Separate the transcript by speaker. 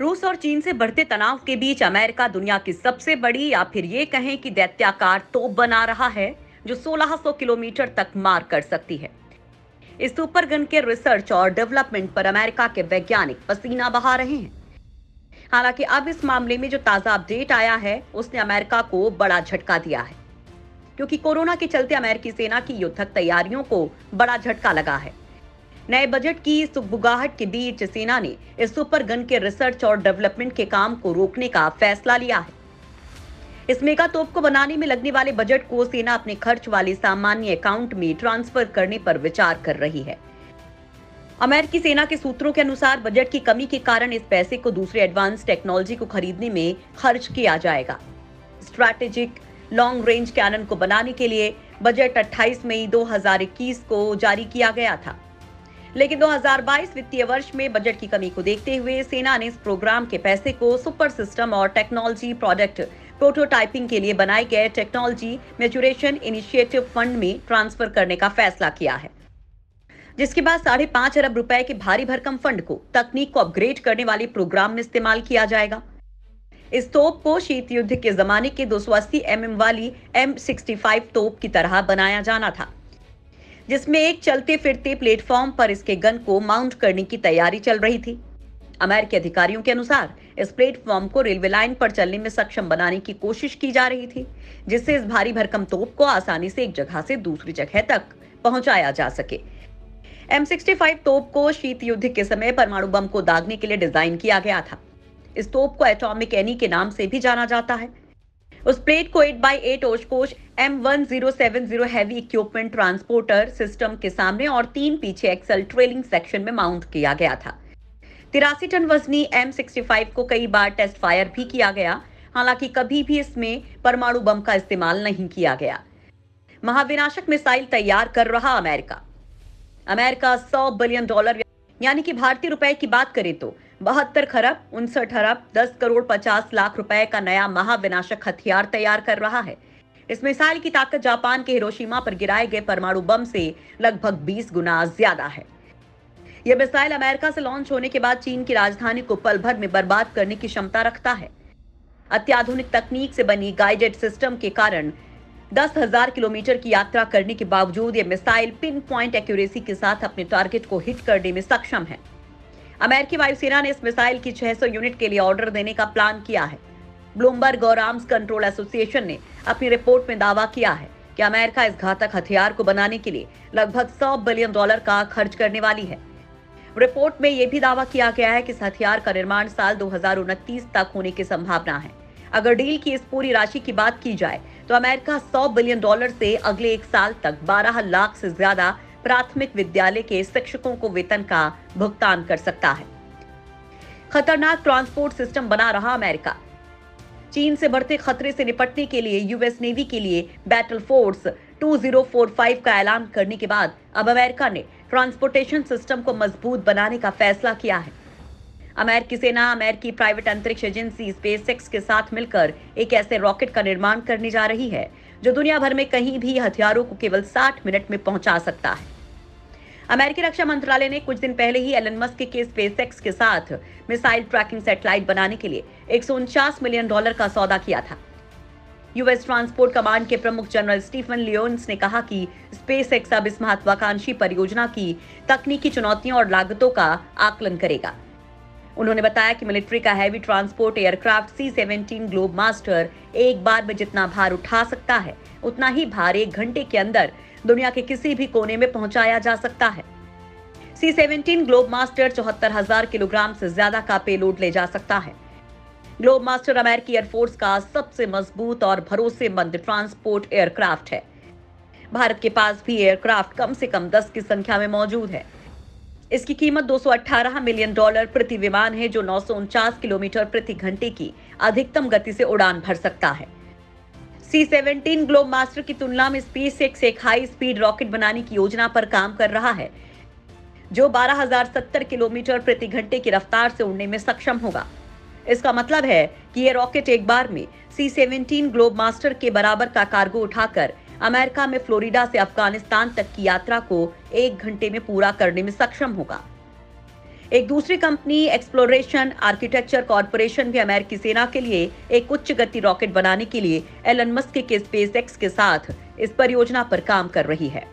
Speaker 1: रूस और चीन से बढ़ते तनाव के बीच अमेरिका दुनिया की सबसे बड़ी या फिर ये कहें कि दैत्याकार तोप बना रहा है जो 1600 किलोमीटर तक मार कर सकती है। इस सुपर गन के रिसर्च और डेवलपमेंट पर अमेरिका के वैज्ञानिक पसीना बहा रहे हैं। हालांकि अब इस मामले में जो ताजा अपडेट आया है उसने अमेरिका को बड़ा झटका दिया है, क्योंकि कोरोना के चलते अमेरिकी सेना की युद्धक तैयारियों को बड़ा झटका लगा है। नए बजट की सुगबुगाहट के बीच सेना ने इस सुपर गन के रिसर्च और डेवलपमेंट के काम को रोकने का फैसला लिया है। इस मेगा तोप को बनाने में लगने वाले बजट को सेना अपने खर्च वाले सामान्य अकाउंट में ट्रांसफर करने पर विचार कर रही है। अमेरिकी सेना के सूत्रों के अनुसार बजट की कमी के कारण इस पैसे को दूसरे एडवांस टेक्नोलॉजी को खरीदने में खर्च किया जाएगा। स्ट्रैटेजिक लॉन्ग रेंज कैनन को बनाने के लिए बजट 28 मई 2021 को जारी किया गया था, लेकिन 2022 वित्तीय वर्ष में बजट की कमी को देखते हुए सेना ने इस प्रोग्राम के पैसे को सुपर सिस्टम और टेक्नोलॉजी प्रोडक्ट प्रोटोटाइपिंग के लिए बनाए गए टेक्नोलॉजी मैच्योरेशन इनिशिएटिव फंड में ट्रांसफर करने का फैसला किया है, जिसके बाद 5.5 अरब रुपए के भारी भरकम फंड को तकनीक को अपग्रेड करने वाले प्रोग्राम में इस्तेमाल किया जाएगा। इस तोप को शीत युद्ध के जमाने के 280 mm वाली M65 तोप की तरह बनाया जाना था, जिसमें एक चलते फिरते प्लेटफॉर्म पर इसके गन को माउंट करने की तैयारी चल रही थी। अमेरिकी अधिकारियों के अनुसार इस प्लेटफॉर्म को रेलवे लाइन पर चलने में सक्षम बनाने की कोशिश की जा रही थी, जिससे इस भारी भरकम तोप को आसानी से एक जगह से दूसरी जगह तक पहुंचाया जा सके। M65 तोप को शीत युद्ध के समय परमाणु बम को दागने के लिए डिजाइन किया गया था। इस तोप को एटॉमिक एनी के नाम से भी जाना जाता है। उस प्लेट को 8x8 Oshkosh M1070 heavy equipment transporter system के सामने और 3 पीछे एक्सल ट्रेलिंग सेक्शन में माउंट किया गया था। 83 टन वजनी M65 को कई बार टेस्ट फायर भी किया गया, हालांकि कभी भी इसमें परमाणु बम का इस्तेमाल नहीं किया गया। महाविनाशक मिसाइल तैयार कर रहा अमेरिका $100 बिलियन यानी कि भारतीय रुपए की बात करें तो 72 खरब 59 अरब 10 करोड़ 50 लाख रुपए का नया महाविनाशक हथियार तैयार कर रहा है। इस मिसाइल की ताकत जापान के हिरोशिमा पर गिराए गए परमाणु बम से लगभग 20 गुना ज्यादा है। यह मिसाइल अमेरिका से लॉन्च होने के बाद चीन की राजधानी को पल भर में बर्बाद करने की क्षमता रखता है। अत्याधुनिक तकनीक से बनी गाइडेड सिस्टम के कारण 10,000 किलोमीटर की यात्रा करने के बावजूद यह मिसाइल पिन पॉइंट एक्यूरेसी के साथ अपने टारगेट को हिट करने में सक्षम है। अमेरिकी वायुसेना ने इस मिसाइल की 600 यूनिट के लिए ऑर्डर देने का प्लान किया है। ब्लूमबर्ग और आर्म्स कंट्रोल एसोसिएशन ने अपनी रिपोर्ट में दावा किया है कि अमेरिका इस घातक हथियार को बनाने के लिए लगभग $100 बिलियन का खर्च करने वाली है। रिपोर्ट में यह भी दावा किया गया है कि इस हथियार का निर्माण साल 2029 तक होने की संभावना है। अगर डील की इस पूरी राशि की बात की जाए तो अमेरिका $100 बिलियन से अगले 1 साल तक 12 लाख से ज्यादा प्राथमिक विद्यालय के शिक्षकों को वेतन का भुगतान कर सकता है। खतरनाक ट्रांसपोर्ट सिस्टम बना रहा अमेरिका। चीन से बढ़ते खतरे से निपटने के लिए यूएस नेवी के लिए बैटल फोर्स 2045 का ऐलान करने के बाद अब अमेरिका ने ट्रांसपोर्टेशन सिस्टम को मजबूत बनाने का फैसला किया है। अमेरिकी सेना अमेरिकी प्राइवेट अंतरिक्ष एजेंसी स्पेसएक्स के साथ मिलकर एक ऐसे रॉकेट का निर्माण करने जा रही है जो दुनिया भर में कहीं भी हथियारों को केवल 60 मिनट में पहुंचा सकता है। अमेरिकी रक्षा मंत्रालय ने कुछ दिन पहले ही एलन मस्क के स्पेसएक्स के साथ मिसाइल ट्रैकिंग सैटेलाइट बनाने के लिए $149 मिलियन का सौदा किया था। यूएस ट्रांसपोर्ट कमांड के प्रमुख जनरल स्टीफन लियोन्स ने कहा कि स्पेसएक्स अब इस महत्वाकांक्षी परियोजना की तकनीकी चुनौतियों और लागतों का आकलन करेगा। उन्होंने बताया कि मिलिट्री का heavy transport aircraft C-17 globe master एक बार में जितना भार उठा सकता है उतना ही भार 1 घंटे के अंदर दुनिया के किसी भी कोने में पहुंचाया जा सकता है। C-17 ग्लोब मास्टर 74,000 किलोग्राम से ज्यादा का पेलोड ले जा सकता है। ग्लोब मास्टर अमेरिकी एयरफोर्स का सबसे मजबूत और भरोसेमंद ट्रांसपोर्ट एयरक्राफ्ट है। भारत के पास भी एयरक्राफ्ट कम से कम 10 की संख्या में मौजूद है। इसकी कीमत $218 मिलियन प्रति विमान है, जो 949 किलोमीटर प्रति घंटे की अधिकतम गति से उड़ान भर सकता है। C-17 ग्लोब मास्टर की तुलना में स्पेसएक्स एक हाई स्पीड रॉकेट बनाने की योजना पर काम कर रहा है, जो 12,070 किलोमीटर प्रति घंटे की रफ्तार से उड़ने में सक्षम होगा। इसका मतलब है कि यह रॉकेट एक बार में C-17 ग्लोब मास्टर के बराबर का कार्गो उठाकर अमेरिका में फ्लोरिडा से अफगानिस्तान तक की यात्रा को 1 घंटे में पूरा करने में सक्षम होगा। एक दूसरी कंपनी एक्सप्लोरेशन आर्किटेक्चर कॉरपोरेशन भी अमेरिकी सेना के लिए एक उच्च गति रॉकेट बनाने के लिए एलन मस्क के स्पेसएक्स के साथ इस परियोजना पर काम कर रही है।